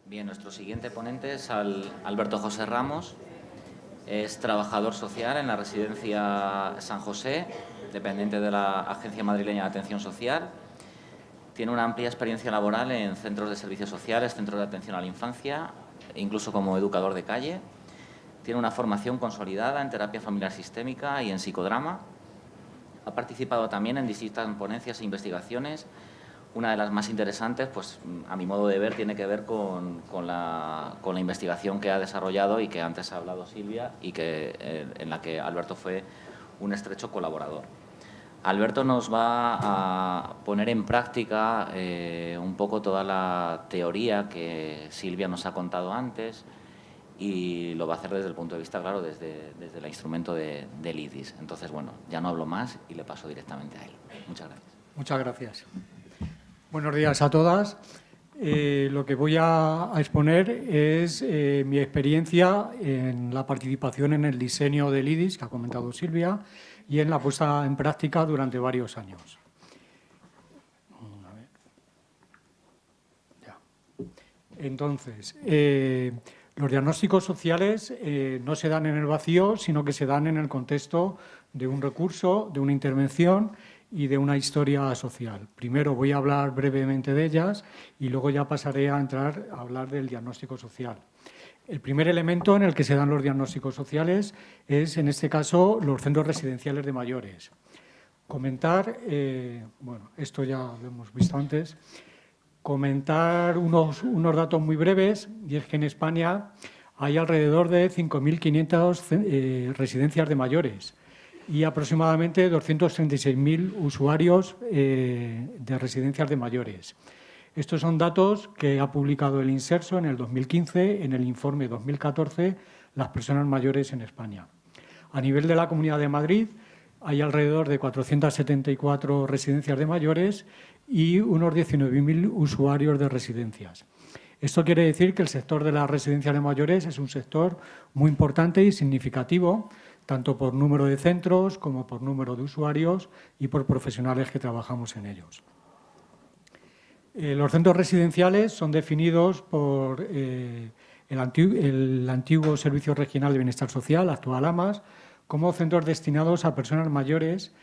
Bien, nuestro siguiente ponente es Alberto José Ramos. Es trabajador social en la residencia San José, dependiente de la Agencia Madrileña de Atención Social. Tiene una amplia experiencia laboral en centros de servicios sociales, centros de atención a la infancia, incluso como educador de calle. Tiene una formación consolidada en terapia familiar sistémica y en psicodrama. Ha participado también en distintas ponencias e investigaciones. Una de las más interesantes, pues a mi modo de ver, tiene que ver con la investigación que ha desarrollado y que antes ha hablado Silvia y en la que Alberto fue un estrecho colaborador. Alberto nos va a poner en práctica un poco toda la teoría que Silvia nos ha contado antes y lo va a hacer desde el punto de vista, claro, desde el instrumento del IDIS. Entonces, bueno, ya no hablo más y le paso directamente a él. Muchas gracias. Muchas gracias. Buenos días a todas. Lo que voy a exponer es mi experiencia en la participación en el diseño del IDIS, que ha comentado Silvia, y en la puesta en práctica durante varios años. Entonces, los diagnósticos sociales no se dan en el vacío, sino que se dan en el contexto de un recurso, de una intervención y de una historia social. Primero voy a hablar brevemente de ellas y luego ya pasaré a entrar a hablar del diagnóstico social. El primer elemento en el que se dan los diagnósticos sociales es, en este caso, los centros residenciales de mayores. Comentar, bueno, esto ya lo hemos visto antes, comentar unos datos muy breves, y es que en España hay alrededor de 5.500 residencias de mayores y aproximadamente 236.000 usuarios de residencias de mayores. Estos son datos que ha publicado el Inserso en el 2015 en el informe 2014 Las personas mayores en España. A nivel de la Comunidad de Madrid hay alrededor de 474 residencias de mayores y unos 19.000 usuarios de residencias. Esto quiere decir que el sector de las residencias de mayores es un sector muy importante y significativo, tanto por número de centros como por número de usuarios y por profesionales que trabajamos en ellos. Los centros residenciales son definidos por el antiguo Servicio Regional de Bienestar Social, actual AMAS, como centros destinados a personas mayores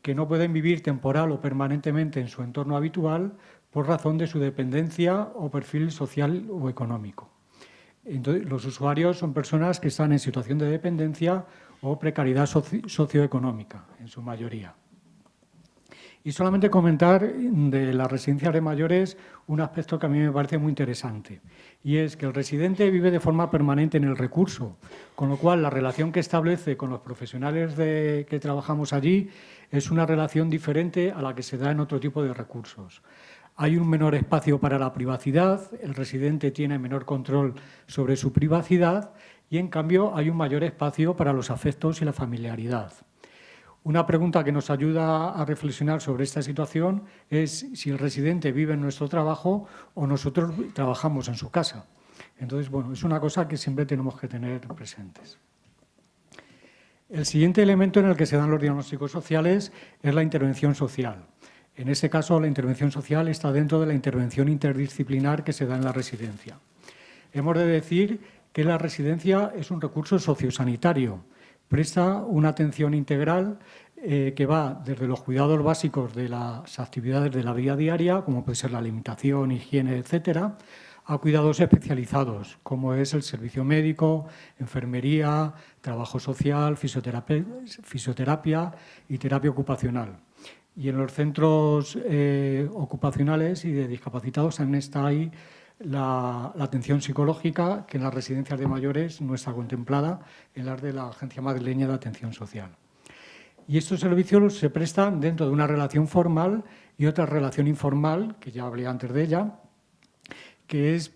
que no pueden vivir temporal o permanentemente en su entorno habitual por razón de su dependencia o perfil social o económico. Entonces, los usuarios son personas que están en situación de dependencia o precariedad socioeconómica, en su mayoría. Y solamente comentar de las residencias de mayores un aspecto que a mí me parece muy interesante, y es que el residente vive de forma permanente en el recurso, con lo cual la relación que establece con los profesionales que trabajamos allí es una relación diferente a la que se da en otro tipo de recursos. Hay un menor espacio para la privacidad, el residente tiene menor control sobre su privacidad y, en cambio, hay un mayor espacio para los afectos y la familiaridad. Una pregunta que nos ayuda a reflexionar sobre esta situación es si el residente vive en nuestro trabajo o nosotros trabajamos en su casa. Entonces, bueno, es una cosa que siempre tenemos que tener presentes. El siguiente elemento en el que se dan los diagnósticos sociales es la intervención social. En este caso, la intervención social está dentro de la intervención interdisciplinar que se da en la residencia. Hemos de decir que la residencia es un recurso sociosanitario. Presta una atención integral que va desde los cuidados básicos de las actividades de la vida diaria, como puede ser la alimentación, higiene, etcétera, a cuidados especializados, como es el servicio médico, enfermería, trabajo social, fisioterapia y terapia ocupacional. Y en los centros ocupacionales y de discapacitados también está ahí la atención psicológica, que en las residencias de mayores no está contemplada en las de la Agencia Madrileña de Atención Social. Y estos servicios se prestan dentro de una relación formal y otra relación informal, que ya hablé antes de ella, que es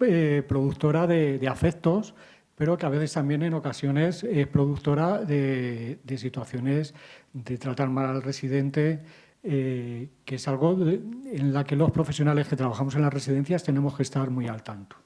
productora de afectos, pero que a veces también en ocasiones es productora de situaciones de tratar mal al residente, que es algo en la que los profesionales que trabajamos en las residencias tenemos que estar muy al tanto.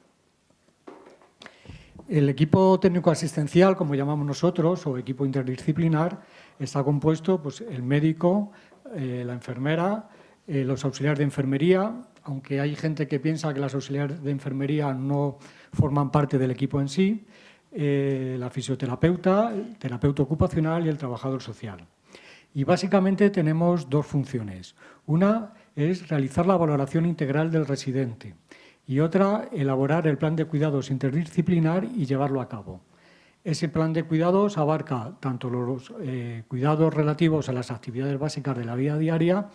El equipo técnico asistencial, como llamamos nosotros, o equipo interdisciplinar, está compuesto, pues, el médico, la enfermera, los auxiliares de enfermería, aunque hay gente que piensa que las auxiliares de enfermería no forman parte del equipo en sí, la fisioterapeuta, el terapeuta ocupacional y el trabajador social. Y básicamente tenemos dos funciones. Una es realizar la valoración integral del residente y otra, elaborar el plan de cuidados interdisciplinar y llevarlo a cabo. Ese plan de cuidados abarca tanto los cuidados relativos a las actividades básicas de la vida diaria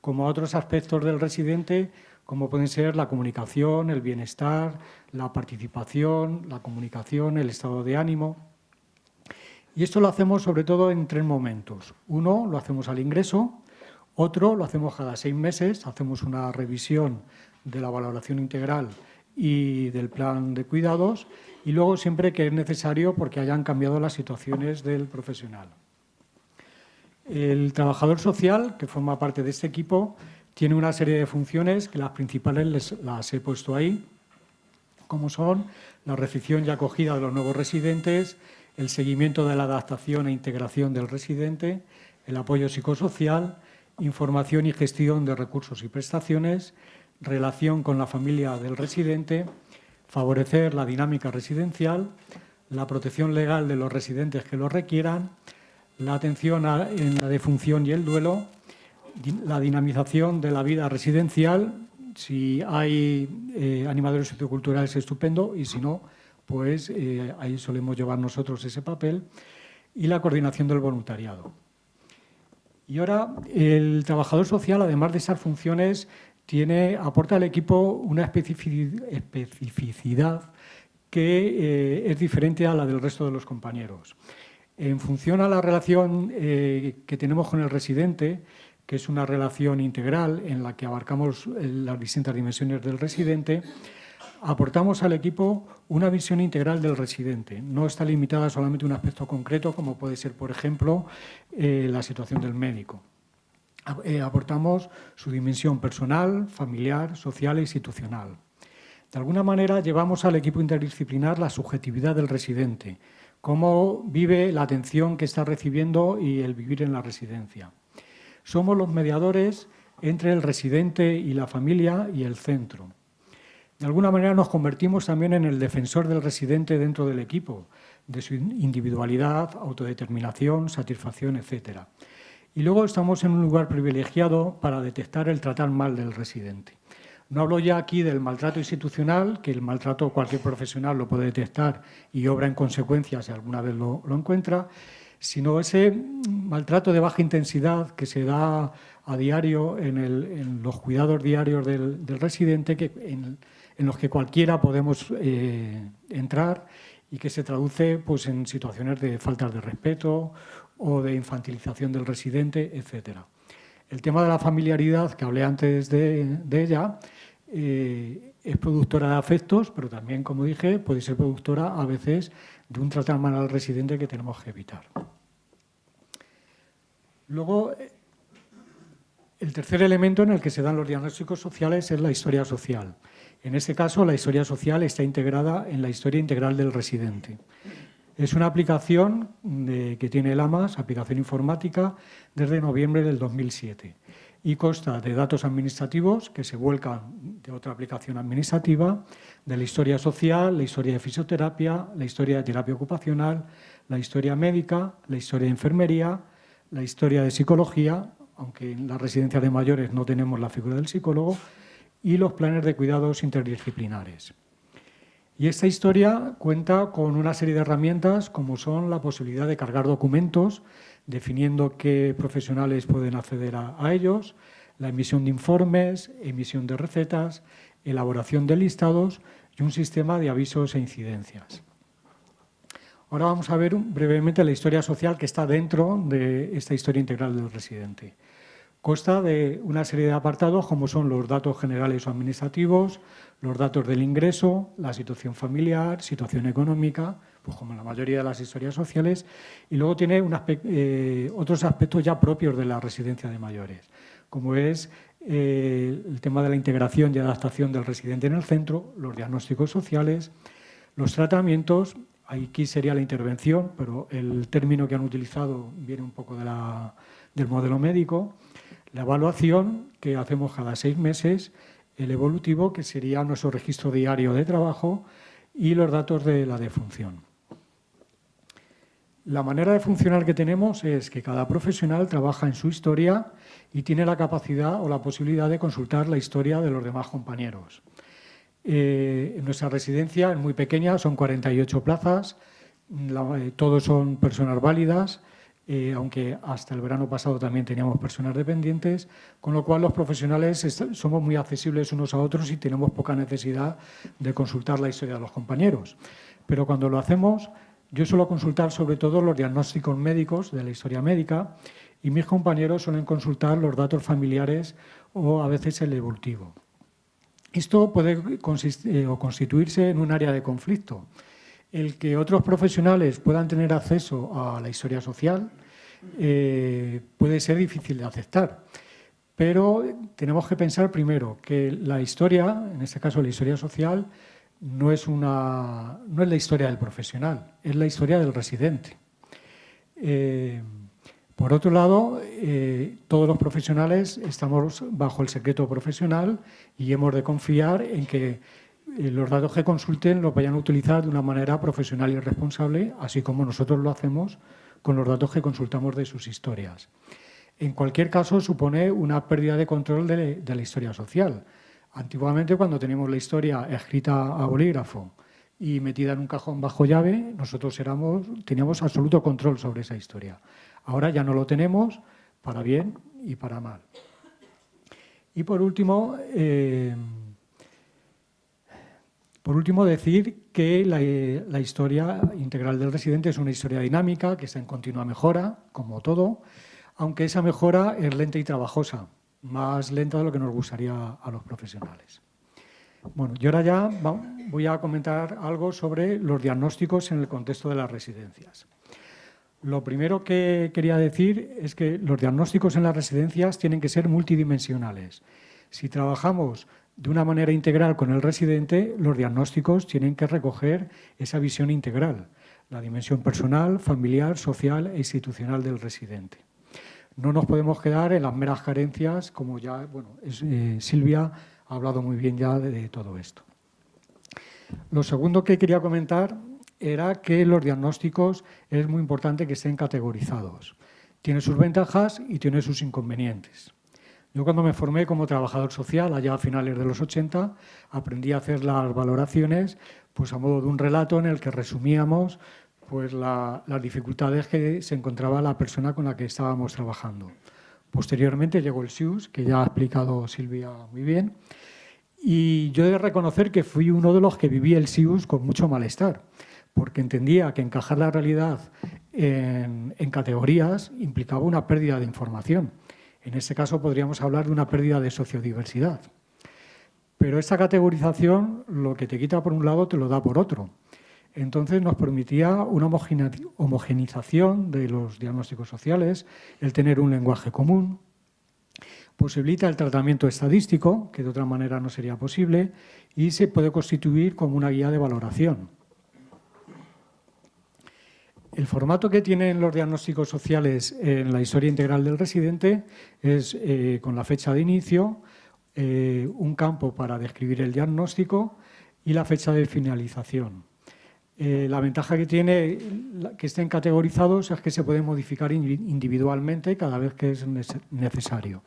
como a otros aspectos del residente, como pueden ser la comunicación, el bienestar, la participación, la comunicación, el estado de ánimo. Y esto lo hacemos sobre todo en 3 momentos. Uno, lo hacemos al ingreso. Otro, lo hacemos cada 6 meses. Hacemos una revisión de la valoración integral y del plan de cuidados. Y luego siempre que es necesario porque hayan cambiado las situaciones del profesional. El trabajador social, que forma parte de este equipo, tiene una serie de funciones que las principales las he puesto ahí, como son la recepción y acogida de los nuevos residentes, el seguimiento de la adaptación e integración del residente, el apoyo psicosocial, información y gestión de recursos y prestaciones, relación con la familia del residente, favorecer la dinámica residencial, la protección legal de los residentes que lo requieran, la atención en la defunción y el duelo, la dinamización de la vida residencial. Si hay animadores socioculturales, estupendo, y si no, pues ahí solemos llevar nosotros ese papel, y la coordinación del voluntariado. Y ahora, el trabajador social, además de esas funciones, aporta al equipo una especificidad que es diferente a la del resto de los compañeros. En función a la relación que tenemos con el residente, que es una relación integral en la que abarcamos las distintas dimensiones del residente, aportamos al equipo una visión integral del residente. No está limitada solamente a un aspecto concreto, como puede ser, por ejemplo, la situación del médico. Aportamos su dimensión personal, familiar, social e institucional. De alguna manera, llevamos al equipo interdisciplinar la subjetividad del residente, cómo vive la atención que está recibiendo y el vivir en la residencia. Somos los mediadores entre el residente y la familia y el centro. De alguna manera nos convertimos también en el defensor del residente dentro del equipo, de su individualidad, autodeterminación, satisfacción, etc. Y luego estamos en un lugar privilegiado para detectar el tratar mal del residente. No hablo ya aquí del maltrato institucional, que el maltrato cualquier profesional lo puede detectar y obra en consecuencia si alguna vez lo encuentra, sino ese maltrato de baja intensidad que se da a diario en los cuidados diarios del residente, en los que cualquiera podemos entrar y que se traduce pues, en situaciones de faltas de respeto o de infantilización del residente, etc. El tema de la familiaridad, que hablé antes de ella, es productora de afectos, pero también, como dije, puede ser productora a veces de un tratar mal al residente que tenemos que evitar. Luego, el tercer elemento en el que se dan los diagnósticos sociales es la historia social. En este caso, la historia social está integrada en la historia integral del residente. Es una aplicación que tiene el AMAS, aplicación informática, desde noviembre del 2007 y consta de datos administrativos que se vuelcan de otra aplicación administrativa, de la historia social, la historia de fisioterapia, la historia de terapia ocupacional, la historia médica, la historia de enfermería, la historia de psicología, aunque en las residencias de mayores no tenemos la figura del psicólogo, y los planes de cuidados interdisciplinares. Y esta historia cuenta con una serie de herramientas como son la posibilidad de cargar documentos, definiendo qué profesionales pueden acceder a ellos, la emisión de informes, emisión de recetas, elaboración de listados y un sistema de avisos e incidencias. Ahora vamos a ver brevemente la historia social que está dentro de esta historia integral del residente. Consta de una serie de apartados como son los datos generales o administrativos, los datos del ingreso, la situación familiar, situación económica, pues como la mayoría de las historias sociales, y luego tiene otros aspectos ya propios de la residencia de mayores, como es el tema de la integración y adaptación del residente en el centro, los diagnósticos sociales, los tratamientos. Aquí sería la intervención, pero el término que han utilizado viene un poco del modelo médico, la evaluación que hacemos cada 6 meses, el evolutivo, que sería nuestro registro diario de trabajo, y los datos de la defunción. La manera de funcionar que tenemos es que cada profesional trabaja en su historia y tiene la capacidad o la posibilidad de consultar la historia de los demás compañeros. Nuestra residencia es muy pequeña, son 48 plazas, todos son personas válidas, aunque hasta el verano pasado también teníamos personas dependientes, con lo cual los profesionales somos muy accesibles unos a otros y tenemos poca necesidad de consultar la historia de los compañeros. Pero cuando lo hacemos, yo suelo consultar sobre todo los diagnósticos médicos de la historia médica y mis compañeros suelen consultar los datos familiares o a veces el evolutivo. Esto puede constituirse en un área de conflicto. El que otros profesionales puedan tener acceso a la historia social puede ser difícil de aceptar, pero tenemos que pensar primero que la historia, en este caso la historia social, no es la historia del profesional, es la historia del residente. Por otro lado, todos los profesionales estamos bajo el secreto profesional y hemos de confiar en que los datos que consulten los vayan a utilizar de una manera profesional y responsable, así como nosotros lo hacemos con los datos que consultamos de sus historias. En cualquier caso, supone una pérdida de control de la historia social. Antiguamente, cuando teníamos la historia escrita a bolígrafo y metida en un cajón bajo llave, nosotros teníamos absoluto control sobre esa historia. Ahora ya no lo tenemos, para bien y para mal. Y por último decir que la historia integral del residente es una historia dinámica que está en continua mejora, como todo, aunque esa mejora es lenta y trabajosa, más lenta de lo que nos gustaría a los profesionales. Bueno, y ahora ya voy a comentar algo sobre los diagnósticos en el contexto de las residencias. Lo primero que quería decir es que los diagnósticos en las residencias tienen que ser multidimensionales. Si trabajamos de una manera integral con el residente, los diagnósticos tienen que recoger esa visión integral, la dimensión personal, familiar, social e institucional del residente. No nos podemos quedar en las meras carencias, como ya Silvia ha hablado muy bien ya de todo esto. Lo segundo que quería comentar era que los diagnósticos es muy importante que estén categorizados. Tiene sus ventajas y tiene sus inconvenientes. Yo cuando me formé como trabajador social, allá a finales de los 80, aprendí a hacer las valoraciones pues, a modo de un relato en el que resumíamos pues, las dificultades que se encontraba la persona con la que estábamos trabajando. Posteriormente llegó el SIUS, que ya ha explicado Silvia muy bien, y yo he de reconocer que fui uno de los que viví el SIUS con mucho malestar, porque entendía que encajar la realidad en categorías implicaba una pérdida de información. En este caso podríamos hablar de una pérdida de sociodiversidad. Pero esta categorización lo que te quita por un lado te lo da por otro. Entonces nos permitía una homogenización de los diagnósticos sociales, el tener un lenguaje común, posibilita el tratamiento estadístico, que de otra manera no sería posible, y se puede constituir como una guía de valoración. El formato que tienen los diagnósticos sociales en la historia integral del residente es con la fecha de inicio, un campo para describir el diagnóstico y la fecha de finalización. La ventaja que tiene que estén categorizados es que se pueden modificar individualmente cada vez que es necesario.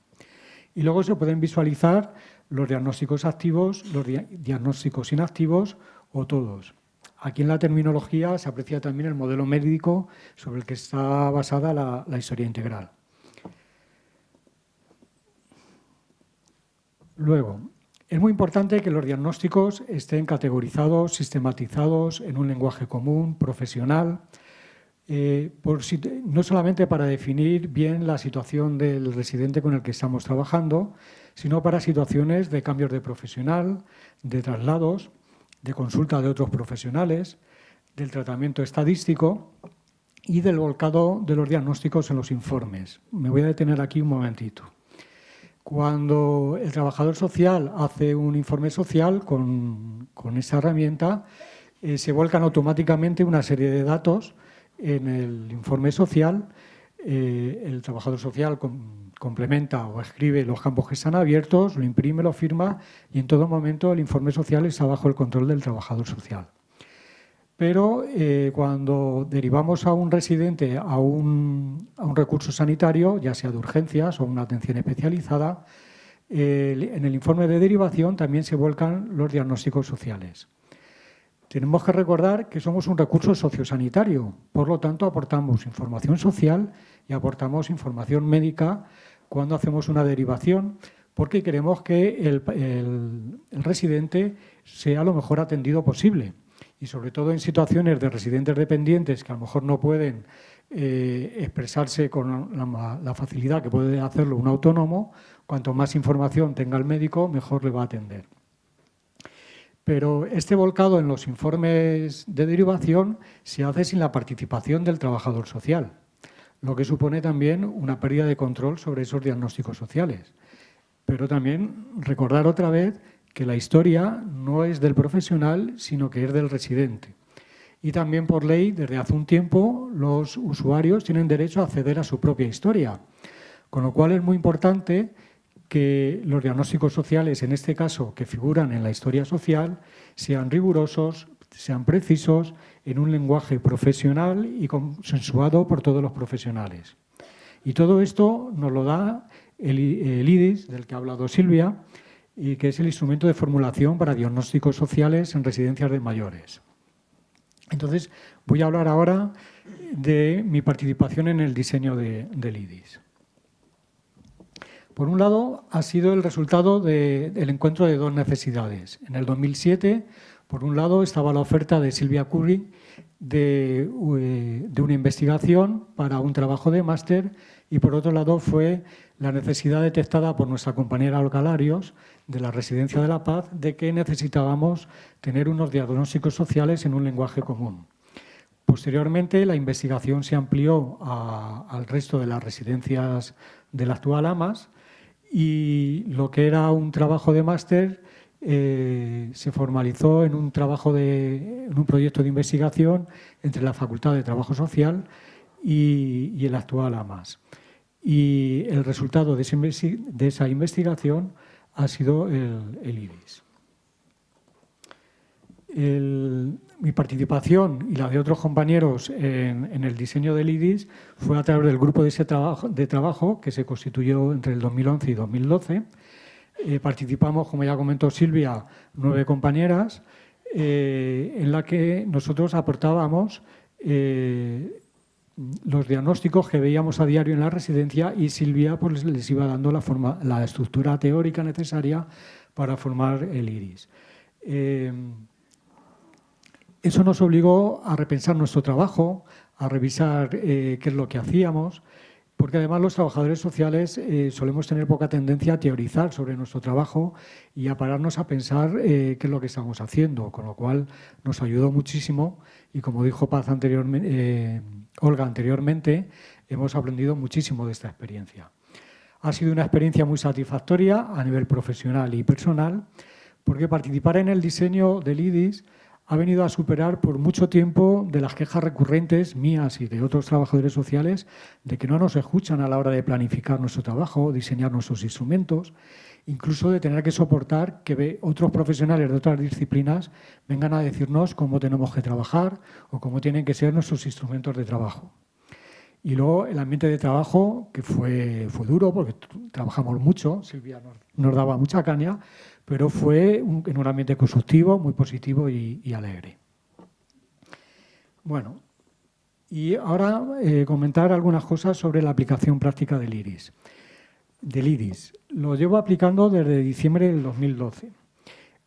Y luego se pueden visualizar los diagnósticos activos, los diagnósticos inactivos o todos. Aquí en la terminología se aprecia también el modelo médico sobre el que está basada la historia integral. Luego, es muy importante que los diagnósticos estén categorizados, sistematizados en un lenguaje común, profesional, no solamente para definir bien la situación del residente con el que estamos trabajando, sino para situaciones de cambios de profesional, de traslados, de consulta de otros profesionales, del tratamiento estadístico y del volcado de los diagnósticos en los informes. Me voy a detener aquí un momentito. Cuando el trabajador social hace un informe social con esta herramienta, se vuelcan automáticamente una serie de datos en el informe social el trabajador social complementa o escribe los campos que están abiertos, lo imprime, lo firma y en todo momento el informe social está bajo el control del trabajador social. Pero cuando derivamos a un residente a un recurso sanitario, ya sea de urgencias o una atención especializada, en el informe de derivación también se vuelcan los diagnósticos sociales. Tenemos que recordar que somos un recurso sociosanitario, por lo tanto aportamos información social y aportamos información médica cuando hacemos una derivación, porque queremos que el residente sea lo mejor atendido posible. Y sobre todo en situaciones de residentes dependientes que a lo mejor no pueden expresarse con la facilidad que puede hacerlo un autónomo, cuanto más información tenga el médico, mejor le va a atender. Pero este volcado en los informes de derivación se hace sin la participación del trabajador social, lo que supone también una pérdida de control sobre esos diagnósticos sociales. Pero también recordar otra vez que la historia no es del profesional, sino que es del residente. Y también por ley, desde hace un tiempo, los usuarios tienen derecho a acceder a su propia historia, con lo cual es muy importante que los diagnósticos sociales, en este caso, que figuran en la historia social, sean rigurosos, sean precisos, en un lenguaje profesional y consensuado por todos los profesionales. Y todo esto nos lo da el IDIS, del que ha hablado Silvia, y que es el instrumento de formulación para diagnósticos sociales en residencias de mayores. Entonces, voy a hablar ahora de mi participación en el diseño del IDIS. Por un lado, ha sido el resultado del encuentro de dos necesidades. En el 2007, por un lado, estaba la oferta de Silvia Curry de una investigación para un trabajo de máster y, por otro lado, fue la necesidad detectada por nuestra compañera Olga Larios de la Residencia de la Paz de que necesitábamos tener unos diagnósticos sociales en un lenguaje común. Posteriormente, la investigación se amplió al resto de las residencias del actual AMAS y lo que era un trabajo de máster se formalizó en un proyecto de investigación entre la Facultad de Trabajo Social y el actual AMAS. Y el resultado de esa investigación ha sido el IDIS. Mi participación y la de otros compañeros en el diseño del IDIS fue a través del grupo de trabajo que se constituyó entre el 2011 y 2012. Participamos, como ya comentó Silvia, 9 compañeras, en la que nosotros aportábamos los diagnósticos que veíamos a diario en la residencia y Silvia pues, les iba dando la estructura teórica necesaria para formar el IDIS. Eso nos obligó a repensar nuestro trabajo, a revisar qué es lo que hacíamos, porque además los trabajadores sociales solemos tener poca tendencia a teorizar sobre nuestro trabajo y a pararnos a pensar qué es lo que estamos haciendo, con lo cual nos ayudó muchísimo y como dijo Olga anteriormente, hemos aprendido muchísimo de esta experiencia. Ha sido una experiencia muy satisfactoria a nivel profesional y personal, porque participar en el diseño del IDIS ha venido a superar por mucho tiempo de las quejas recurrentes mías y de otros trabajadores sociales de que no nos escuchan a la hora de planificar nuestro trabajo, diseñar nuestros instrumentos, incluso de tener que soportar que otros profesionales de otras disciplinas vengan a decirnos cómo tenemos que trabajar o cómo tienen que ser nuestros instrumentos de trabajo. Y luego el ambiente de trabajo, que fue duro porque trabajamos mucho, Silvia nos daba mucha caña, pero fue en un ambiente constructivo, muy positivo y alegre. Bueno, y ahora comentar algunas cosas sobre la aplicación práctica del IDIS. Lo llevo aplicando desde diciembre del 2012.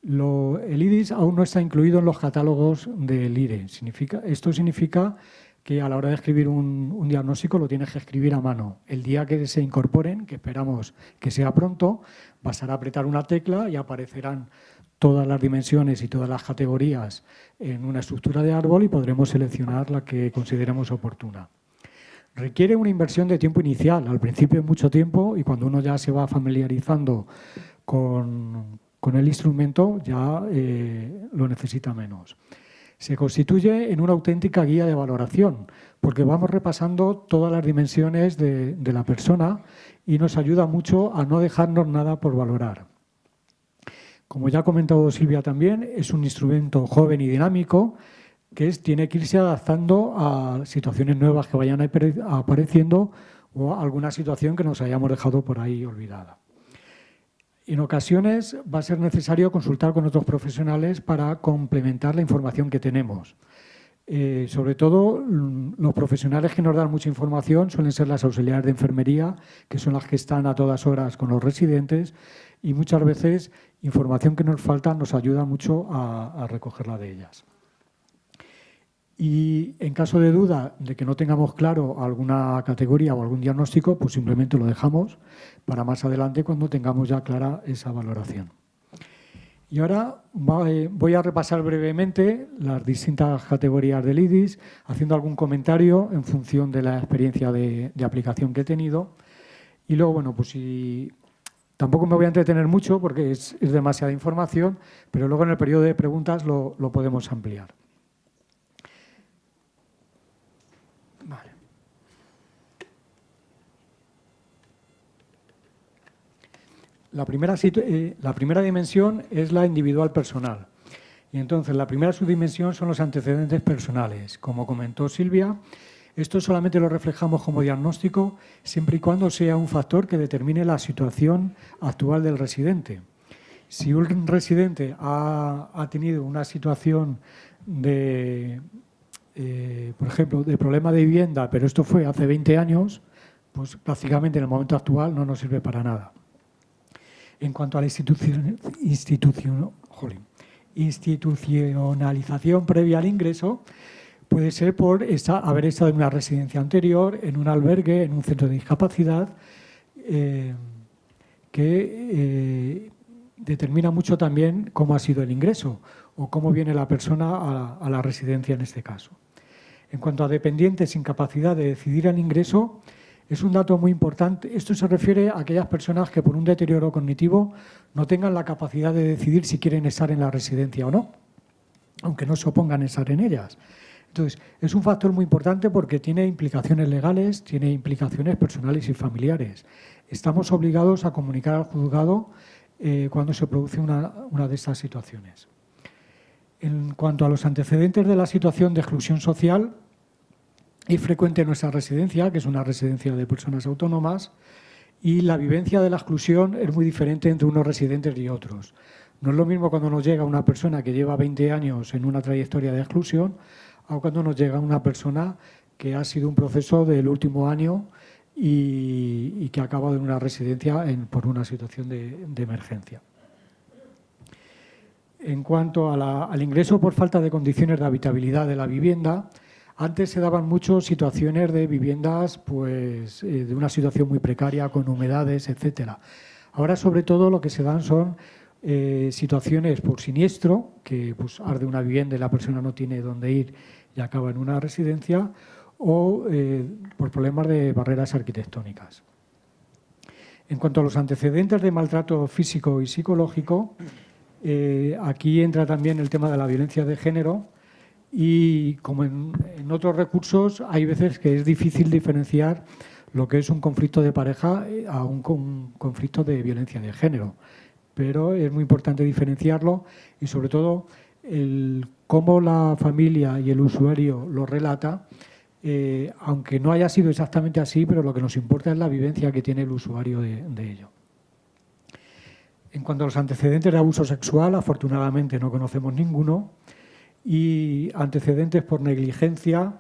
El IDIS aún no está incluido en los catálogos del IRE. Esto significa que a la hora de escribir un diagnóstico lo tienes que escribir a mano. El día que se incorporen, que esperamos que sea pronto, bastará apretar una tecla y aparecerán todas las dimensiones y todas las categorías en una estructura de árbol y podremos seleccionar la que consideremos oportuna. Requiere una inversión de tiempo inicial, al principio es mucho tiempo y cuando uno ya se va familiarizando con el instrumento ya lo necesita menos. se constituye en una auténtica guía de valoración, porque vamos repasando todas las dimensiones de la persona y nos ayuda mucho a no dejarnos nada por valorar. Como ya ha comentado Silvia también, es un instrumento joven y dinámico que tiene que irse adaptando a situaciones nuevas que vayan apareciendo o a alguna situación que nos hayamos dejado por ahí olvidada. En ocasiones va a ser necesario consultar con otros profesionales para complementar la información que tenemos. Sobre todo, los profesionales que nos dan mucha información suelen ser las auxiliares de enfermería, que son las que están a todas horas con los residentes, y muchas veces información que nos falta nos ayuda mucho a recogerla de ellas. Y en caso de duda de que no tengamos claro alguna categoría o algún diagnóstico, pues simplemente lo dejamos para más adelante cuando tengamos ya clara esa valoración. Y ahora voy a repasar brevemente las distintas categorías del IDIS, haciendo algún comentario en función de la experiencia de aplicación que he tenido. Y luego, bueno, pues tampoco me voy a entretener mucho porque es demasiada información, pero luego en el periodo de preguntas lo podemos ampliar. Vale. La primera dimensión es la individual personal. Y entonces la primera subdimensión son los antecedentes personales. Como comentó Silvia, esto solamente lo reflejamos como diagnóstico siempre y cuando sea un factor que determine la situación actual del residente. Si un residente ha tenido una situación por ejemplo, de problema de vivienda, pero esto fue hace 20 años, pues prácticamente en el momento actual no nos sirve para nada. En cuanto a la institucionalización previa al ingreso, puede ser por haber estado en una residencia anterior, en un albergue, en un centro de discapacidad, que determina mucho también cómo ha sido el ingreso o cómo viene la persona a la residencia en este caso. En cuanto a dependientes sin capacidad de decidir el ingreso, es un dato muy importante. Esto se refiere a aquellas personas que por un deterioro cognitivo no tengan la capacidad de decidir si quieren estar en la residencia o no, aunque no se opongan a estar en ellas. Entonces, es un factor muy importante porque tiene implicaciones legales, tiene implicaciones personales y familiares. Estamos obligados a comunicar al juzgado cuando se produce una de estas situaciones. En cuanto a los antecedentes de la situación de exclusión social, es frecuente en nuestra residencia, que es una residencia de personas autónomas, y la vivencia de la exclusión es muy diferente entre unos residentes y otros. No es lo mismo cuando nos llega una persona que lleva 20 años en una trayectoria de exclusión o cuando nos llega una persona que ha sido un proceso del último año y que ha acabado en una residencia por una situación de emergencia. En cuanto al ingreso por falta de condiciones de habitabilidad de la vivienda, antes se daban muchas situaciones de viviendas pues, de una situación muy precaria, con humedades, etcétera. Ahora, sobre todo, lo que se dan son situaciones por siniestro, que pues, arde una vivienda y la persona no tiene dónde ir y acaba en una residencia, o por problemas de barreras arquitectónicas. En cuanto a los antecedentes de maltrato físico y psicológico, aquí entra también el tema de la violencia de género y, como en otros recursos, hay veces que es difícil diferenciar lo que es un conflicto de pareja a un conflicto de violencia de género. Pero es muy importante diferenciarlo y, sobre todo, cómo la familia y el usuario lo relata, aunque no haya sido exactamente así, pero lo que nos importa es la vivencia que tiene el usuario de ello. En cuanto a los antecedentes de abuso sexual, afortunadamente no conocemos ninguno, y antecedentes por negligencia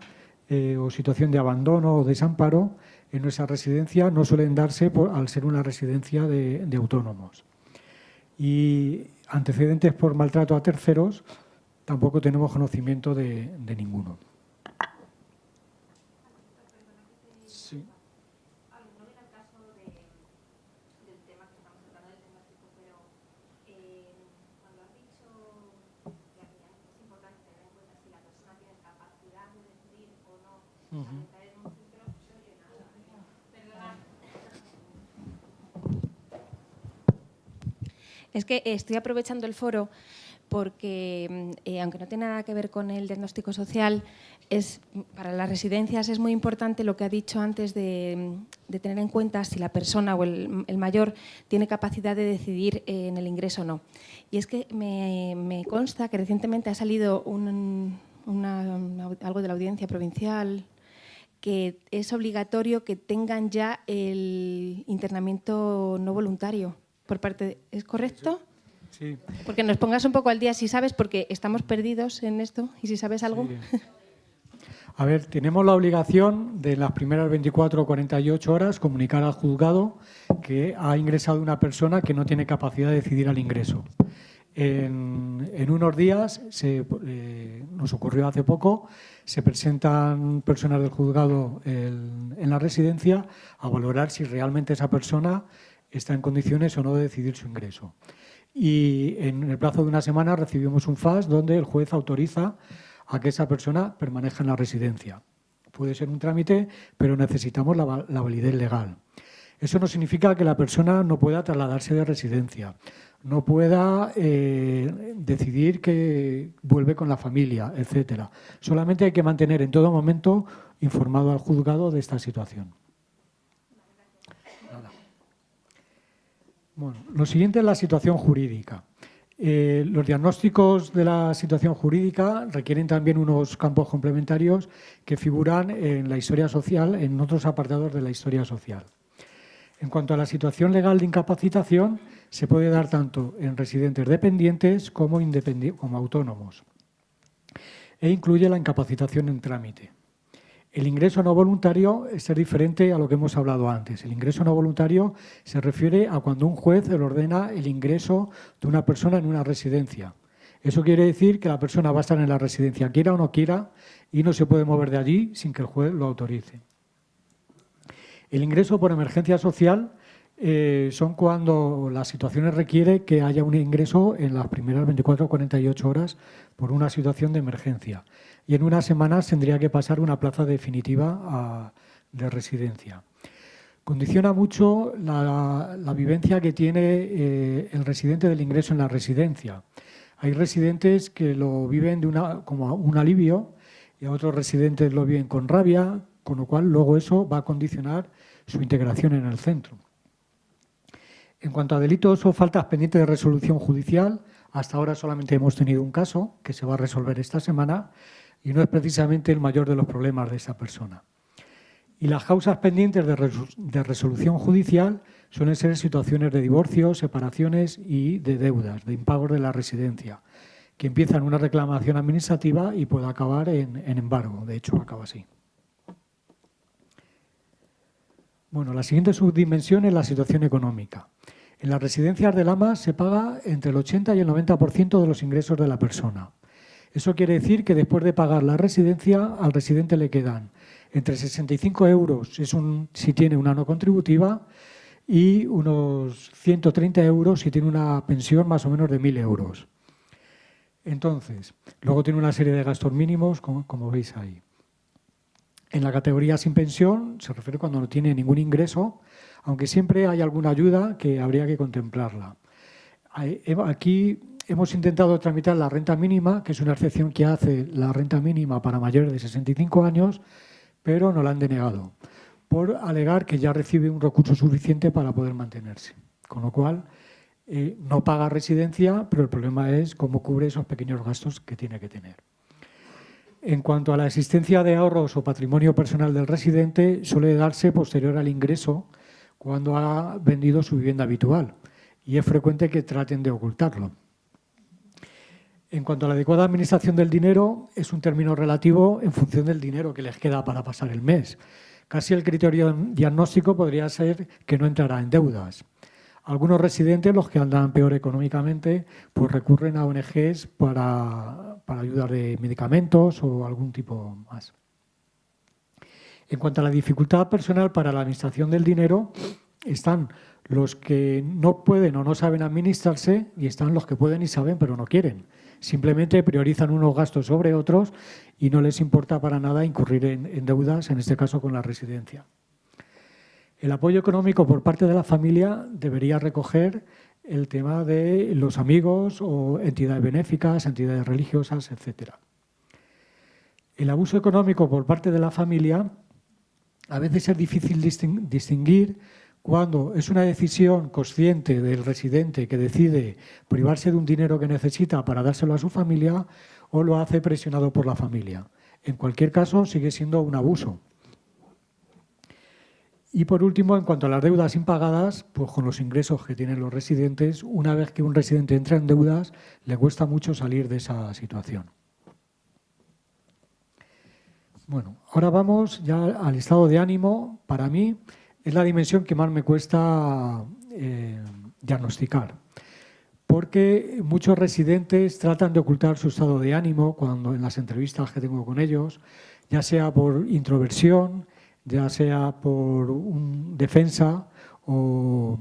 o situación de abandono o desamparo en nuestra residencia no suelen darse al ser una residencia de autónomos. Y antecedentes por maltrato a terceros tampoco tenemos conocimiento de ninguno. Sí. Es que estoy aprovechando el foro porque, aunque no tiene nada que ver con el diagnóstico social, para las residencias es muy importante lo que ha dicho antes de tener en cuenta si la persona o el mayor tiene capacidad de decidir en el ingreso o no. Y es que me consta que recientemente ha salido algo de la Audiencia Provincial, que es obligatorio que tengan ya el internamiento no voluntario por parte. ¿Es correcto? Sí. Porque nos pongas un poco al día si sabes, porque estamos perdidos en esto y si sabes algo. Sí. A ver, tenemos la obligación de las primeras 24 o 48 horas comunicar al juzgado que ha ingresado una persona que no tiene capacidad de decidir al ingreso. En unos días, nos ocurrió hace poco, se presentan personas del juzgado en la residencia a valorar si realmente esa persona está en condiciones o no de decidir su ingreso. Y en el plazo de una semana recibimos un FAS donde el juez autoriza a que esa persona permanezca en la residencia. Puede ser un trámite, pero necesitamos la validez legal. Eso no significa que la persona no pueda trasladarse de residencia, no pueda decidir que vuelve con la familia, etcétera. Solamente hay que mantener en todo momento informado al juzgado de esta situación. Bueno, lo siguiente es la situación jurídica. Los diagnósticos de la situación jurídica requieren también unos campos complementarios que figuran en la historia social, en otros apartados de la historia social. En cuanto a la situación legal de incapacitación, se puede dar tanto en residentes dependientes como autónomos, e incluye la incapacitación en trámite. El ingreso no voluntario es diferente a lo que hemos hablado antes. El ingreso no voluntario se refiere a cuando un juez le ordena el ingreso de una persona en una residencia. Eso quiere decir que la persona va a estar en la residencia, quiera o no quiera, y no se puede mover de allí sin que el juez lo autorice. El ingreso por emergencia social son cuando las situaciones requiere que haya un ingreso en las primeras 24 o 48 horas por una situación de emergencia. Y en unas semanas tendría que pasar una plaza definitiva de residencia. Condiciona mucho la vivencia que tiene el residente del ingreso en la residencia. Hay residentes que lo viven como un alivio y otros residentes lo viven con rabia, con lo cual luego eso va a condicionar su integración en el centro. En cuanto a delitos o faltas pendientes de resolución judicial, hasta ahora solamente hemos tenido un caso que se va a resolver esta semana y no es precisamente el mayor de los problemas de esa persona. Y las causas pendientes de resolución judicial suelen ser situaciones de divorcio, separaciones y de deudas, de impagos de la residencia, que empiezan en una reclamación administrativa y puede acabar en embargo. De hecho, acaba así. Bueno, la siguiente subdimensión es la situación económica. En las residencias de Lamas se paga entre el 80 y el 90% de los ingresos de la persona. Eso quiere decir que después de pagar la residencia, al residente le quedan entre 65 euros si tiene una no contributiva y unos 130 euros si tiene una pensión más o menos de 1.000 euros. Entonces, luego tiene una serie de gastos mínimos, como veis ahí. En la categoría sin pensión se refiere cuando no tiene ningún ingreso, aunque siempre hay alguna ayuda que habría que contemplarla. Aquí hemos intentado tramitar la renta mínima, que es una excepción que hace la renta mínima para mayores de 65 años, pero nos la han denegado, por alegar que ya recibe un recurso suficiente para poder mantenerse. Con lo cual, no paga residencia, pero el problema es cómo cubre esos pequeños gastos que tiene que tener. En cuanto a la existencia de ahorros o patrimonio personal del residente, suele darse posterior al ingreso cuando ha vendido su vivienda habitual y es frecuente que traten de ocultarlo. En cuanto a la adecuada administración del dinero, es un término relativo en función del dinero que les queda para pasar el mes. Casi el criterio diagnóstico podría ser que no entrará en deudas. Algunos residentes, los que andan peor económicamente, pues recurren a ONGs para ayudar de medicamentos o algún tipo más. En cuanto a la dificultad personal para la administración del dinero, están los que no pueden o no saben administrarse y están los que pueden y saben pero no quieren. Simplemente priorizan unos gastos sobre otros y no les importa para nada incurrir en deudas, en este caso con la residencia. El apoyo económico por parte de la familia debería recoger el tema de los amigos o entidades benéficas, entidades religiosas, etc. El abuso económico por parte de la familia a veces es difícil distinguir cuando es una decisión consciente del residente que decide privarse de un dinero que necesita para dárselo a su familia o lo hace presionado por la familia. En cualquier caso, sigue siendo un abuso. Y por último, en cuanto a las deudas impagadas, pues con los ingresos que tienen los residentes, una vez que un residente entra en deudas, le cuesta mucho salir de esa situación. Bueno, ahora vamos ya al estado de ánimo. Para mí es la dimensión que más me cuesta diagnosticar, porque muchos residentes tratan de ocultar su estado de ánimo cuando en las entrevistas que tengo con ellos, ya sea por introversión, ya sea por defensa o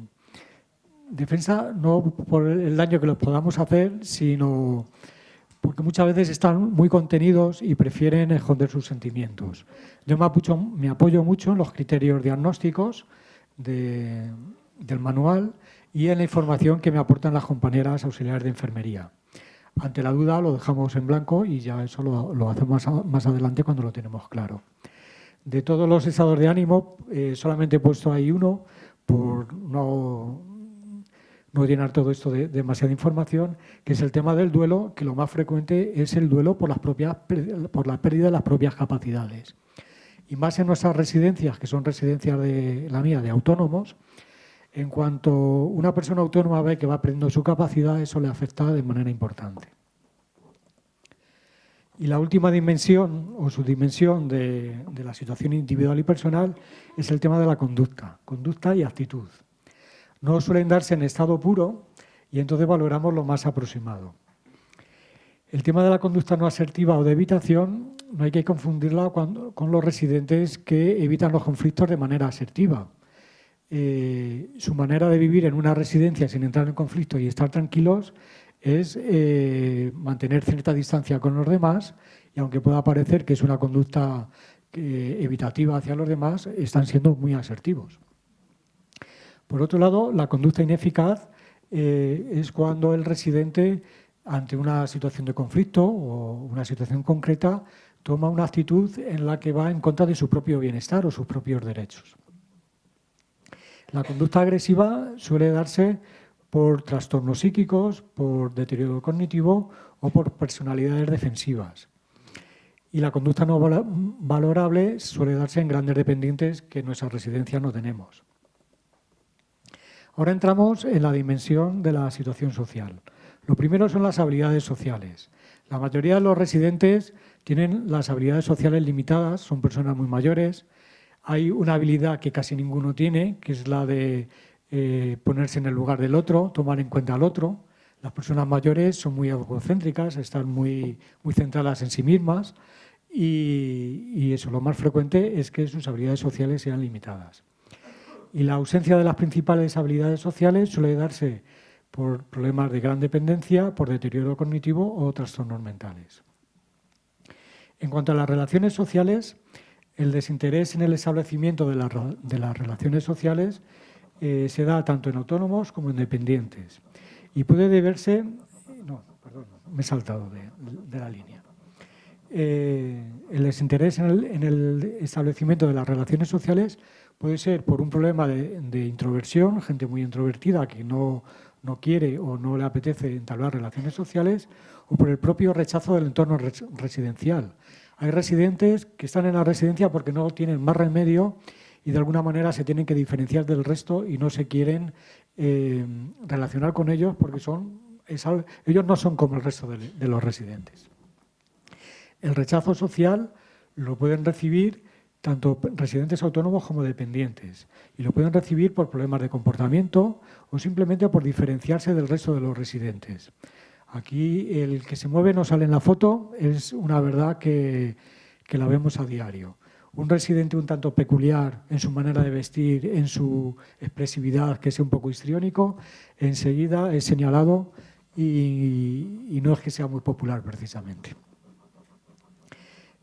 defensa no por el daño que les podamos hacer, sino porque muchas veces están muy contenidos y prefieren esconder sus sentimientos. Yo me apoyo mucho en los criterios diagnósticos del manual y en la información que me aportan las compañeras auxiliares de enfermería. Ante la duda lo dejamos en blanco y ya eso lo hacemos más adelante cuando lo tenemos claro. De todos los estados de ánimo, solamente he puesto ahí uno por no llenar todo esto de demasiada información, que es el tema del duelo, que lo más frecuente es el duelo por la pérdida de las propias capacidades. Y más en nuestras residencias, que son residencias de la mía, de autónomos, en cuanto una persona autónoma ve que va perdiendo su capacidad, eso le afecta de manera importante. Y la última dimensión o subdimensión de la situación individual y personal es el tema de la conducta y actitud. No suelen darse en estado puro y entonces valoramos lo más aproximado. El tema de la conducta no asertiva o de evitación no hay que confundirla con los residentes que evitan los conflictos de manera asertiva. Su manera de vivir en una residencia sin entrar en conflicto y estar tranquilos es mantener cierta distancia con los demás y aunque pueda parecer que es una conducta evitativa hacia los demás, están siendo muy asertivos. Por otro lado, la conducta ineficaz es cuando el residente, ante una situación de conflicto o una situación concreta, toma una actitud en la que va en contra de su propio bienestar o sus propios derechos. La conducta agresiva suele darse por trastornos psíquicos, por deterioro cognitivo o por personalidades defensivas. Y la conducta no valorable suele darse en grandes dependientes que en nuestras residencias no tenemos. Ahora entramos en la dimensión de la situación social. Lo primero son las habilidades sociales. La mayoría de los residentes tienen las habilidades sociales limitadas, son personas muy mayores. Hay una habilidad que casi ninguno tiene, que es la de ponerse en el lugar del otro, tomar en cuenta al otro. Las personas mayores son muy egocéntricas, están muy centradas en sí mismas y eso, lo más frecuente es que sus habilidades sociales sean limitadas. Y la ausencia de las principales habilidades sociales suele darse por problemas de gran dependencia, por deterioro cognitivo o trastornos mentales. En cuanto a las relaciones sociales, el desinterés en el establecimiento de las relaciones sociales se da tanto en autónomos como en dependientes. Y puede deberse... No, perdón, me he saltado de la línea. El desinterés en el establecimiento de las relaciones sociales puede ser por un problema de introversión, gente muy introvertida que no quiere o no le apetece entablar relaciones sociales, o por el propio rechazo del entorno residencial. Hay residentes que están en la residencia porque no tienen más remedio y de alguna manera se tienen que diferenciar del resto y no se quieren relacionar con ellos porque ellos no son como el resto de los residentes. El rechazo social lo pueden recibir tanto residentes autónomos como dependientes y lo pueden recibir por problemas de comportamiento o simplemente por diferenciarse del resto de los residentes. Aquí el que se mueve no sale en la foto, es una verdad que la vemos a diario. Un residente un tanto peculiar en su manera de vestir, en su expresividad, que sea un poco histriónico, enseguida es señalado y no es que sea muy popular precisamente.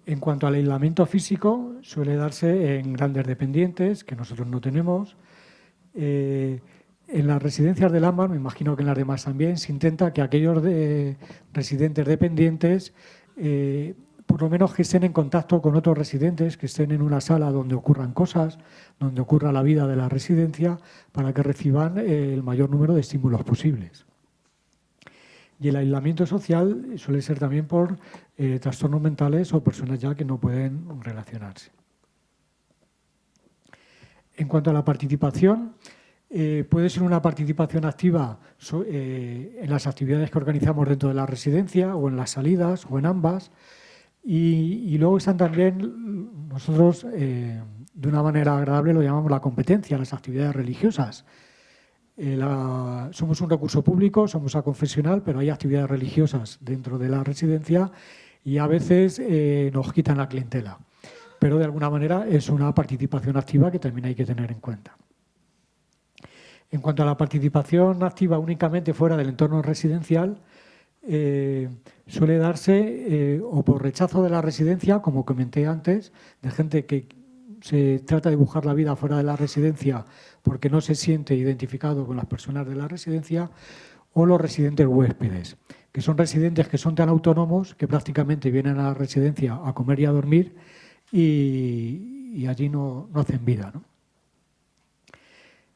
En cuanto al aislamiento físico, suele darse en grandes dependientes, que nosotros no tenemos. En las residencias del AMBAR, me imagino que en las demás también, se intenta que aquellos residentes dependientes por lo menos que estén en contacto con otros residentes, que estén en una sala donde ocurran cosas, donde ocurra la vida de la residencia, para que reciban el mayor número de estímulos posibles. Y el aislamiento social suele ser también por trastornos mentales o personas ya que no pueden relacionarse. En cuanto a la participación, puede ser una participación activa en las actividades que organizamos dentro de la residencia o en las salidas o en ambas. Y luego están también, nosotros de una manera agradable lo llamamos la competencia, las actividades religiosas. Somos un recurso público, somos aconfesional, pero hay actividades religiosas dentro de la residencia y a veces nos quitan la clientela. Pero de alguna manera es una participación activa que también hay que tener en cuenta. En cuanto a la participación activa únicamente fuera del entorno residencial, suele darse o por rechazo de la residencia, como comenté antes, de gente que se trata de buscar la vida fuera de la residencia porque no se siente identificado con las personas de la residencia, o los residentes huéspedes, que son residentes que son tan autónomos que prácticamente vienen a la residencia a comer y a dormir y allí no hacen vida, ¿no?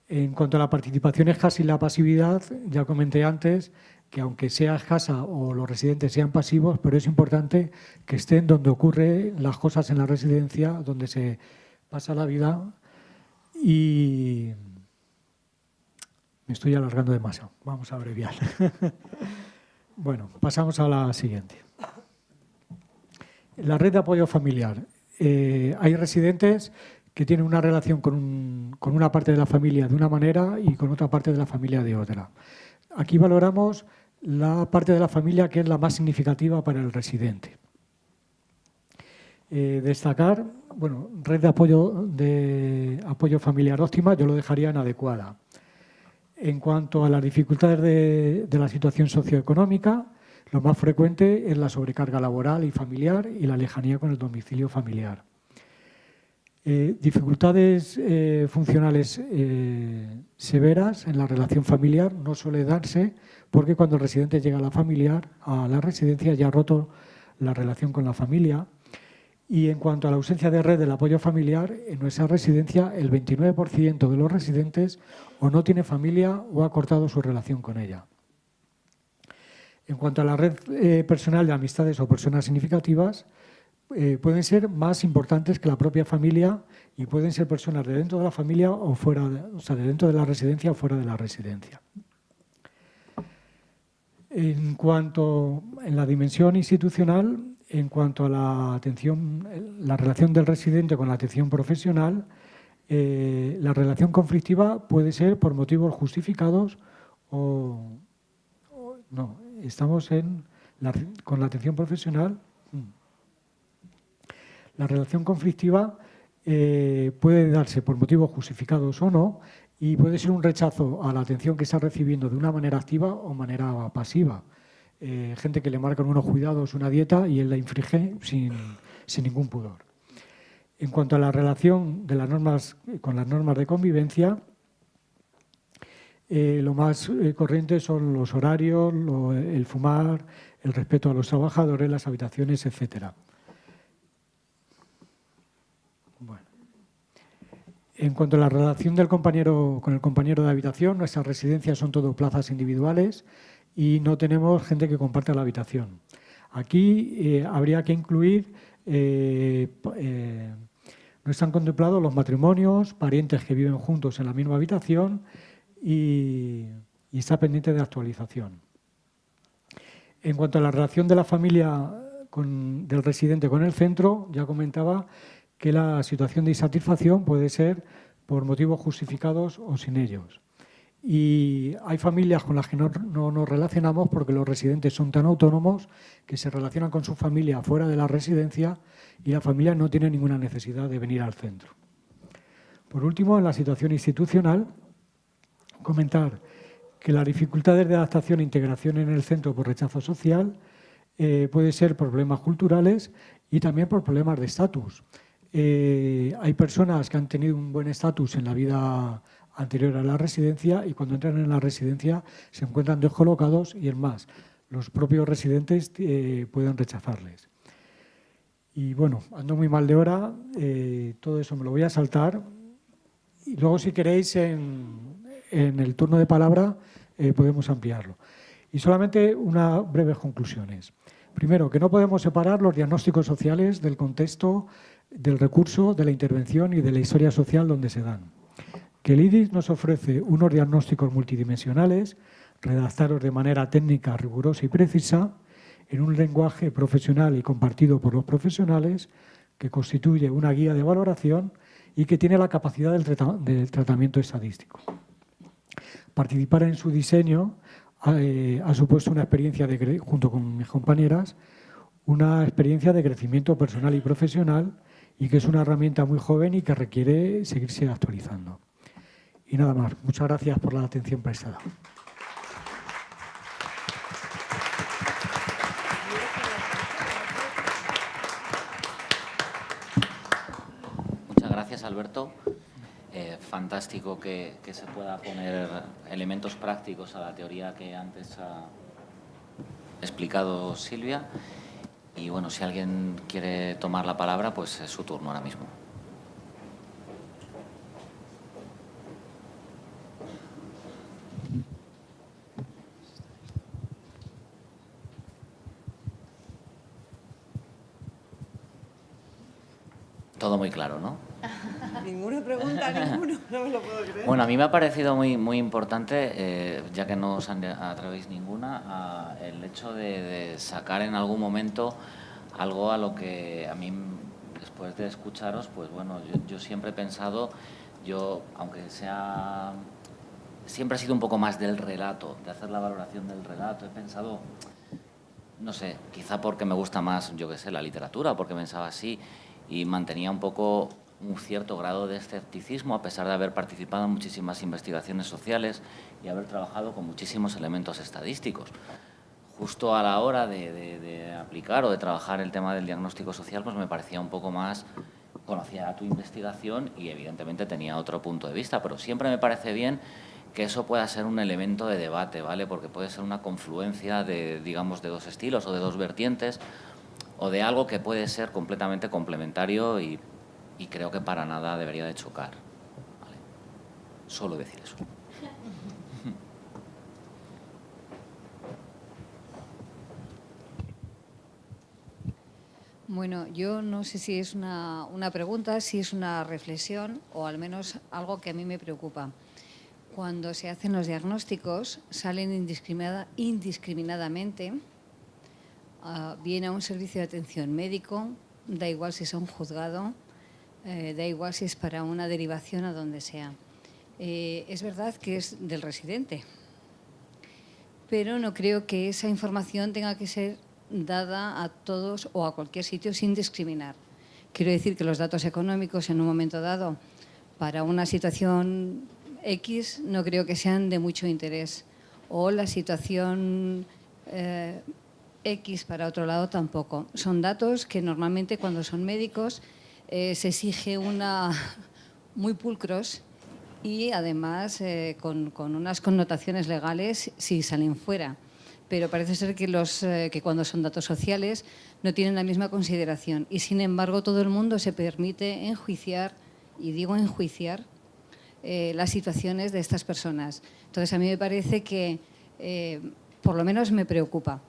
En cuanto a la participación escasa y la pasividad, ya comenté antes que aunque sea escasa o los residentes sean pasivos, pero es importante que estén donde ocurren las cosas en la residencia, donde se pasa la vida, y me estoy alargando demasiado. Vamos a abreviar. Bueno, pasamos a la siguiente. La red de apoyo familiar. Hay residentes que tienen una relación con una parte de la familia de una manera y con otra parte de la familia de otra. Aquí valoramos la parte de la familia que es la más significativa para el residente. Destacar, bueno, red de apoyo familiar óptima, yo lo dejaría en adecuada. En cuanto a las dificultades de la situación socioeconómica, lo más frecuente es la sobrecarga laboral y familiar y la lejanía con el domicilio familiar. Dificultades funcionales severas en la relación familiar no suele darse porque cuando el residente llega a la residencia ya ha roto la relación con la familia. Y en cuanto a la ausencia de red del apoyo familiar, en nuestra residencia el 29% de los residentes o no tiene familia o ha cortado su relación con ella. En cuanto a la red personal de amistades o personas significativas, pueden ser más importantes que la propia familia y pueden ser personas de dentro de la familia o fuera, o sea, de dentro de la residencia o fuera de la residencia. En cuanto a la dimensión institucional, en cuanto a la atención, la relación del residente con la atención profesional, la relación conflictiva puede ser por motivos justificados o no. Estamos con la atención profesional. La relación conflictiva puede darse por motivos justificados o no y puede ser un rechazo a la atención que está recibiendo de una manera activa o manera pasiva. Gente que le marcan unos cuidados, una dieta y él la infringe sin ningún pudor. En cuanto a la relación de las normas con las normas de convivencia, lo más corriente son los horarios, el fumar, el respeto a los trabajadores, las habitaciones, etcétera. Bueno. En cuanto a la relación del compañero con el compañero de habitación, nuestras residencias son todo plazas individuales y no tenemos gente que comparta la habitación. Aquí habría que incluir, no están contemplados los matrimonios, parientes que viven juntos en la misma habitación y está pendiente de actualización. En cuanto a la relación de la familia del residente con el centro, ya comentaba que la situación de insatisfacción puede ser por motivos justificados o sin ellos. Y hay familias con las que no nos relacionamos porque los residentes son tan autónomos que se relacionan con su familia fuera de la residencia y la familia no tiene ninguna necesidad de venir al centro. Por último, en la situación institucional, comentar que las dificultades de adaptación e integración en el centro por rechazo social puede ser problemas culturales y también por problemas de estatus. Hay personas que han tenido un buen estatus en la vida anterior a la residencia y cuando entran en la residencia se encuentran descolocados y, es más, los propios residentes pueden rechazarles. Y bueno, ando muy mal de hora, todo eso me lo voy a saltar. Y luego, si queréis, en el turno de palabra podemos ampliarlo. Y solamente unas breves conclusiones. Primero, que no podemos separar los diagnósticos sociales del contexto, del recurso, de la intervención y de la historia social donde se dan. Que el IDIS nos ofrece unos diagnósticos multidimensionales, redactados de manera técnica, rigurosa y precisa, en un lenguaje profesional y compartido por los profesionales, que constituye una guía de valoración y que tiene la capacidad del tratamiento estadístico. Participar en su diseño ha supuesto una experiencia, junto con mis compañeras, una experiencia de crecimiento personal y profesional y que es una herramienta muy joven y que requiere seguirse actualizando. Y nada más. Muchas gracias por la atención prestada. Muchas gracias, Alberto. Fantástico que se pueda poner elementos prácticos a la teoría que antes ha explicado Silvia. Y bueno, si alguien quiere tomar la palabra, pues es su turno ahora mismo. Todo muy claro, ¿no? Ninguna pregunta, ninguno, no me lo puedo creer. Bueno, a mí me ha parecido muy importante, ya que no os atrevéis ninguna, el hecho de sacar en algún momento algo a lo que a mí, después de escucharos, pues bueno, yo siempre he pensado, aunque sea, siempre he sido un poco más del relato, de hacer la valoración del relato. He pensado, no sé, quizá porque me gusta más, yo qué sé, la literatura, porque pensaba así, y mantenía un poco un cierto grado de escepticismo, a pesar de haber participado en muchísimas investigaciones sociales y haber trabajado con muchísimos elementos estadísticos. Justo a la hora de aplicar o de trabajar el tema del diagnóstico social, pues me parecía un poco más, conocía tu investigación y evidentemente tenía otro punto de vista, pero siempre me parece bien que eso pueda ser un elemento de debate, ¿vale? Porque puede ser una confluencia de, digamos, de dos estilos o de dos vertientes, o de algo que puede ser completamente complementario y creo que para nada debería de chocar. ¿Vale? Solo decir eso. Bueno, yo no sé si es una pregunta, si es una reflexión o al menos algo que a mí me preocupa. Cuando se hacen los diagnósticos, salen indiscriminadamente, viene a un servicio de atención médico, da igual si es un juzgado, da igual si es para una derivación a donde sea. Es verdad que es del residente, pero no creo que esa información tenga que ser dada a todos o a cualquier sitio sin discriminar. Quiero decir que los datos económicos en un momento dado para una situación X no creo que sean de mucho interés, o la situación X para otro lado tampoco. Son datos que normalmente cuando son médicos se exige muy pulcros y además con unas connotaciones legales si salen fuera. Pero parece ser que cuando son datos sociales no tienen la misma consideración y sin embargo todo el mundo se permite enjuiciar, y digo enjuiciar, las situaciones de estas personas. Entonces a mí me parece que, por lo menos me preocupa,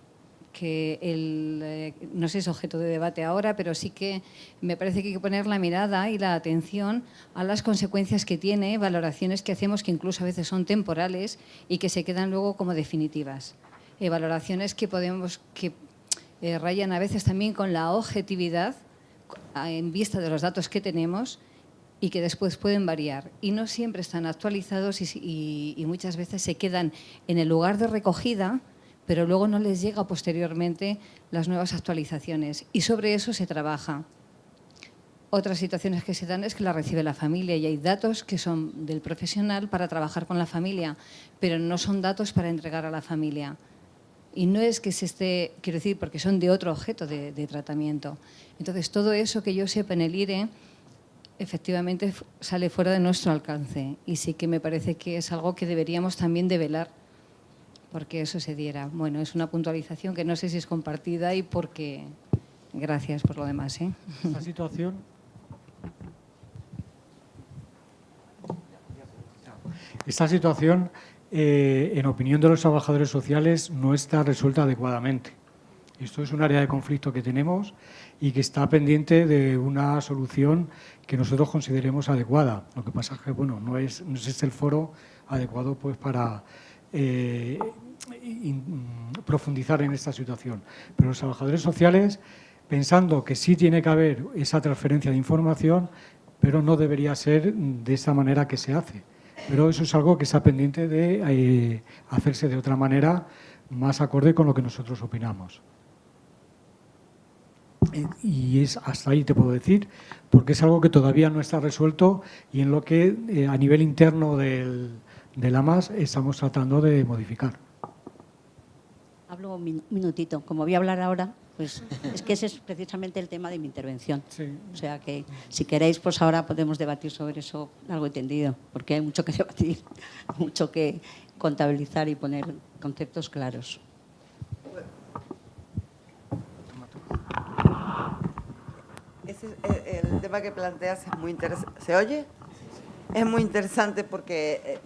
que no sé si es objeto de debate ahora, pero sí que me parece que hay que poner la mirada y la atención a las consecuencias que tiene, valoraciones que hacemos que incluso a veces son temporales y que se quedan luego como definitivas. Valoraciones que rayan a veces también con la objetividad en vista de los datos que tenemos y que después pueden variar. Y no siempre están actualizados y muchas veces se quedan en el lugar de recogida, pero luego no les llega posteriormente las nuevas actualizaciones. Y sobre eso se trabaja. Otras situaciones que se dan es que la recibe la familia y hay datos que son del profesional para trabajar con la familia, pero no son datos para entregar a la familia. Y no es que se esté, quiero decir, porque son de otro objeto de tratamiento. Entonces, todo eso que yo sepa en el IRE, efectivamente sale fuera de nuestro alcance. Y sí que me parece que es algo que deberíamos también develar, porque eso se diera. Bueno, es una puntualización que no sé si es compartida y porque... Gracias por lo demás, ¿eh? Esta situación... Esta situación, en opinión de los trabajadores sociales, no está resuelta adecuadamente. Esto es un área de conflicto que tenemos y que está pendiente de una solución que nosotros consideremos adecuada. Lo que pasa es que, bueno, no es este el foro adecuado pues para profundizar en esta situación. Pero los trabajadores sociales, pensando que sí tiene que haber esa transferencia de información, pero no debería ser de esa manera que se hace. Pero eso es algo que está pendiente de hacerse de otra manera más acorde con lo que nosotros opinamos. Y es hasta ahí te puedo decir, porque es algo que todavía no está resuelto y en lo que a nivel interno del AMAS estamos tratando de modificar. Hablo un minutito. Como voy a hablar ahora, pues es que ese es precisamente el tema de mi intervención. Sí. O sea que, si queréis, pues ahora podemos debatir sobre eso largo y tendido, porque hay mucho que debatir, mucho que contabilizar y poner conceptos claros. El tema que planteas es muy interesante. ¿Se oye? Es muy interesante porque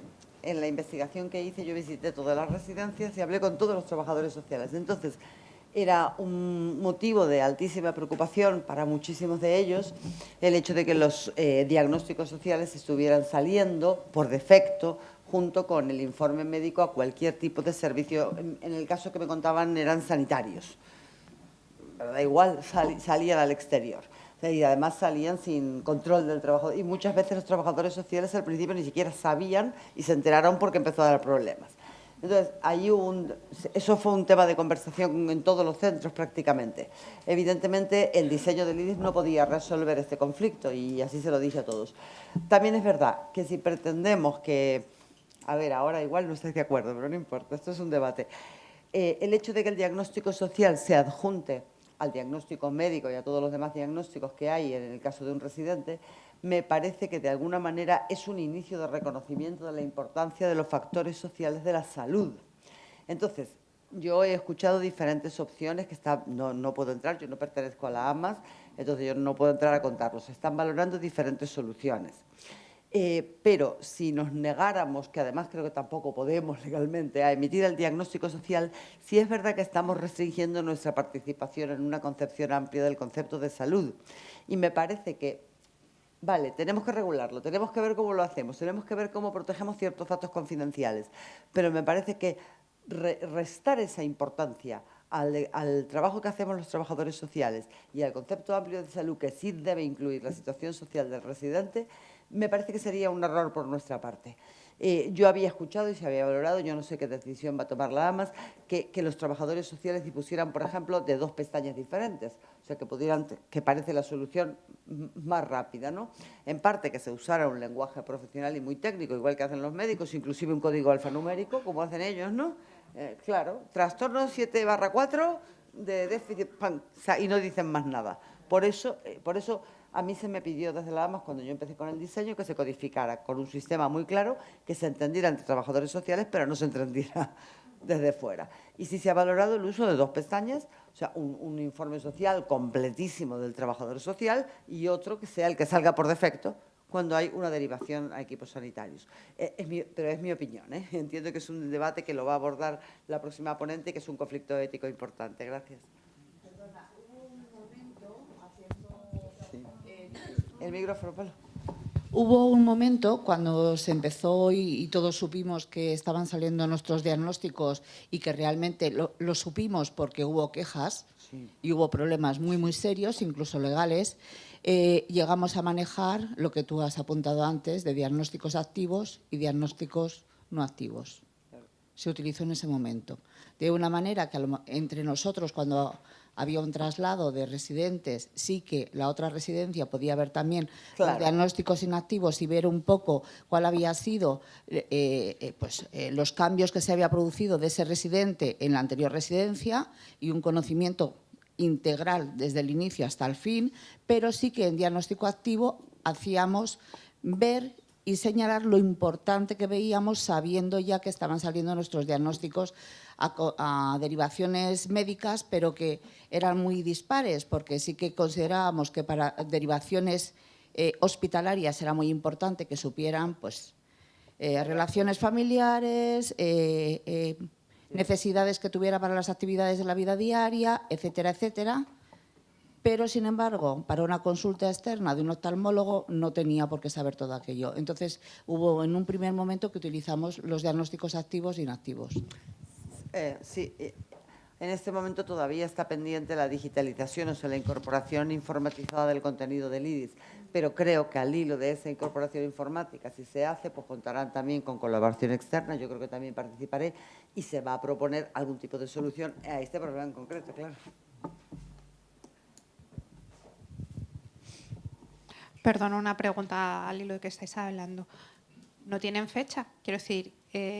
en la investigación que hice yo visité todas las residencias y hablé con todos los trabajadores sociales. Entonces, era un motivo de altísima preocupación para muchísimos de ellos el hecho de que los diagnósticos sociales estuvieran saliendo por defecto junto con el informe médico a cualquier tipo de servicio. En el caso que me contaban eran sanitarios. Pero da igual, salían al exterior. Y además salían sin control del trabajador. Y muchas veces los trabajadores sociales al principio ni siquiera sabían y se enteraron porque empezó a dar problemas. Entonces, eso fue un tema de conversación en todos los centros prácticamente. Evidentemente, el diseño del IDIS no podía resolver este conflicto y así se lo dije a todos. También es verdad que si pretendemos que... A ver, ahora igual no estáis de acuerdo, pero no importa, esto es un debate. El hecho de que el diagnóstico social se adjunte al diagnóstico médico y a todos los demás diagnósticos que hay en el caso de un residente, me parece que de alguna manera es un inicio de reconocimiento de la importancia de los factores sociales de la salud. Entonces, yo he escuchado diferentes opciones que no puedo entrar, yo no pertenezco a la AMAS, entonces yo no puedo entrar a contarlos. Se están valorando diferentes soluciones. Pero si nos negáramos, que además creo que tampoco podemos legalmente, a emitir el diagnóstico social, sí es verdad que estamos restringiendo nuestra participación en una concepción amplia del concepto de salud. Y me parece que, vale, tenemos que regularlo, tenemos que ver cómo lo hacemos, tenemos que ver cómo protegemos ciertos datos confidenciales, pero me parece que restar esa importancia al trabajo que hacemos los trabajadores sociales y al concepto amplio de salud que sí debe incluir la situación social del residente, me parece que sería un error por nuestra parte. Yo había escuchado y se había valorado, yo no sé qué decisión va a tomar la AMAS, que los trabajadores sociales dispusieran, por ejemplo, de 2 pestañas diferentes, o sea, que parece la solución más rápida, ¿no? En parte que se usara un lenguaje profesional y muy técnico, igual que hacen los médicos, inclusive un código alfanumérico, como hacen ellos, ¿no? Claro, trastorno 7/4 de déficit, y no dicen más nada. Por eso a mí se me pidió desde la AMAS, cuando yo empecé con el diseño, que se codificara con un sistema muy claro, que se entendiera entre trabajadores sociales, pero no se entendiera desde fuera. Y sí se ha valorado el uso de 2 pestañas, o sea, un informe social completísimo del trabajador social y otro que sea el que salga por defecto cuando hay una derivación a equipos sanitarios. Pero es mi opinión, ¿eh? Entiendo que es un debate que lo va a abordar la próxima ponente y que es un conflicto ético importante. Gracias. El micrófono, Pablo. Hubo un momento cuando se empezó y todos supimos que estaban saliendo nuestros diagnósticos y que realmente lo supimos porque hubo quejas y hubo problemas muy, muy serios, incluso legales, llegamos a manejar lo que tú has apuntado antes de diagnósticos activos y diagnósticos no activos. Se utilizó en ese momento. De una manera que entre nosotros, cuando había un traslado de residentes, sí que la otra residencia podía ver también Claro. los diagnósticos inactivos y ver un poco cuál había sido los cambios que se había producido de ese residente en la anterior residencia y un conocimiento integral desde el inicio hasta el fin, pero sí que en diagnóstico activo hacíamos ver y señalar lo importante que veíamos, sabiendo ya que estaban saliendo nuestros diagnósticos a derivaciones médicas, pero que eran muy dispares, porque sí que considerábamos que para derivaciones hospitalarias era muy importante que supieran pues, relaciones familiares, necesidades que tuviera para las actividades de la vida diaria, etcétera, etcétera. Pero, sin embargo, para una consulta externa de un oftalmólogo no tenía por qué saber todo aquello. Entonces, hubo en un primer momento que utilizamos los diagnósticos activos e inactivos. Sí, en este momento todavía está pendiente la digitalización, o sea, la incorporación informatizada del contenido del IDIS, pero creo que al hilo de esa incorporación informática, si se hace, pues contarán también con colaboración externa, yo creo que también participaré, y se va a proponer algún tipo de solución a este problema en concreto, claro. Perdón, una pregunta al hilo de que estáis hablando. ¿No tienen fecha? Quiero decir,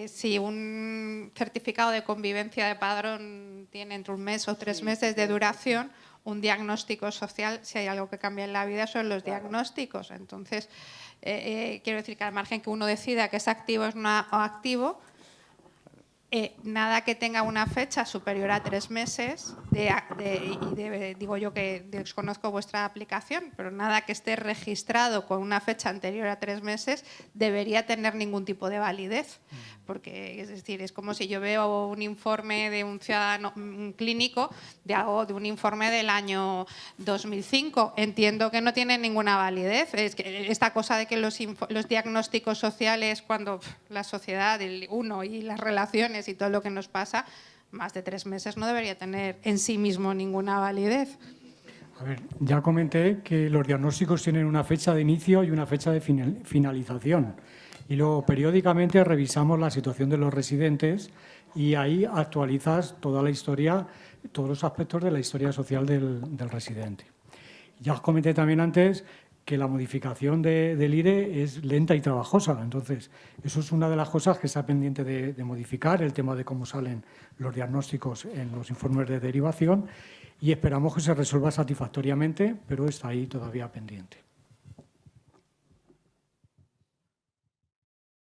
si un certificado de convivencia de padrón tiene entre un mes o 3 meses de duración, un diagnóstico social, si hay algo que cambia en la vida, son los diagnósticos. Entonces, quiero decir que al margen que uno decida que es activo o no activo, nada que tenga una fecha superior a 3 meses, digo yo que desconozco vuestra aplicación, pero nada que esté registrado con una fecha anterior a 3 meses debería tener ningún tipo de validez. Porque, es decir, es como si yo veo un informe de un ciudadano clínico de un informe del año 2005. Entiendo que no tiene ninguna validez. Es que esta cosa de que los diagnósticos sociales, cuando la sociedad, uno y las relaciones y todo lo que nos pasa, más de 3 meses no debería tener en sí mismo ninguna validez. A ver, ya comenté que los diagnósticos tienen una fecha de inicio y una fecha de finalización. Y luego periódicamente revisamos la situación de los residentes y ahí actualizas toda la historia, todos los aspectos de la historia social del residente. Ya os comenté también antes que la modificación del IRE es lenta y trabajosa. Entonces, eso es una de las cosas que está pendiente de modificar, el tema de cómo salen los diagnósticos en los informes de derivación, y esperamos que se resuelva satisfactoriamente, pero está ahí todavía pendiente.